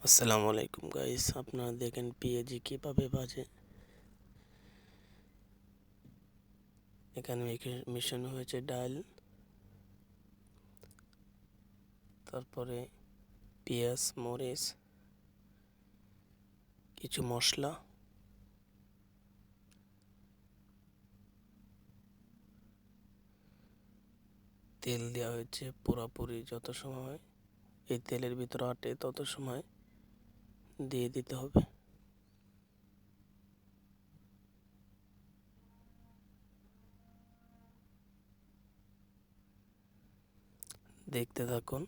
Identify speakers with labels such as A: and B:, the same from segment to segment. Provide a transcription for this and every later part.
A: আসসালামু আলাইকুম গাইস, আপনারা দেখেন পেঁয়াজি কিভাবে ভাজে। এখানে মিশানো হয়েছে ডাল, তারপরে পেঁয়াজ, মরিচ, কিছু মশলা, তেল দেওয়া হয়েছে পুরোপুরি। যত সময় এই তেলের ভিতরে আটে তত সময় দিয়ে দিতে হবে। দেখতে থাকুন।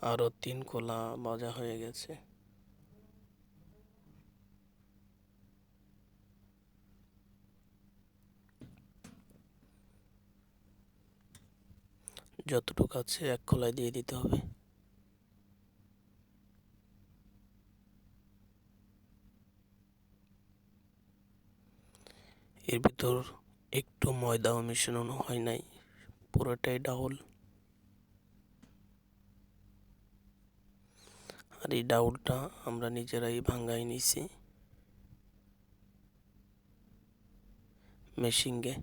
A: আরও 3 কোলা ভাজা হয়ে গেছে। যতটুকু আছে 1 খোলায় দিয়ে দিতে হবে। এর ভিতর একটু ময়দাও মিশানো হয় নাই, পুরোটাই ডাউল। আর এই ডাউলটা আমরা নিজেরাই ভাঙ্গাই নিছি মেশিনে।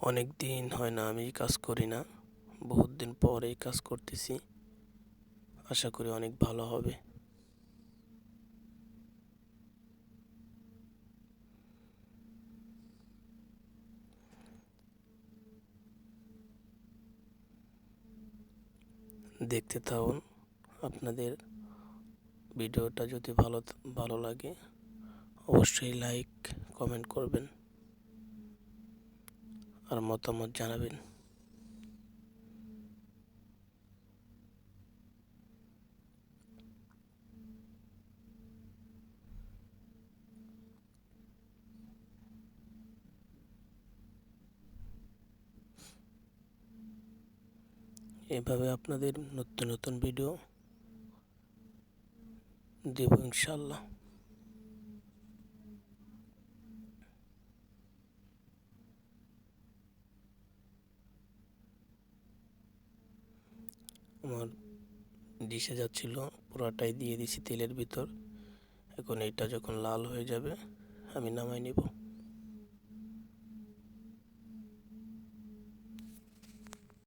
A: অনেক দিন হয় না আমি কাজ করি না, বহুত দিন পর এই কাজ করতেছি। আশা করি অনেক ভালো হবে। দেখতে থাকুন। আপনাদের ভিডিওটা যদি ভালো লাগে অবশ্যই লাইক কমেন্ট করবেন আর মতামত জানাবেন। এভাবে আপনাদের নতুন নতুন ভিডিও দেব ইনশাল্লাহ। আমার ডিশে যাচ্ছিল, পুরাটাই দিয়ে দিছি তেলের ভিতর। এখন এটা যখন লাল হয়ে যাবে আমি নামাই নিব।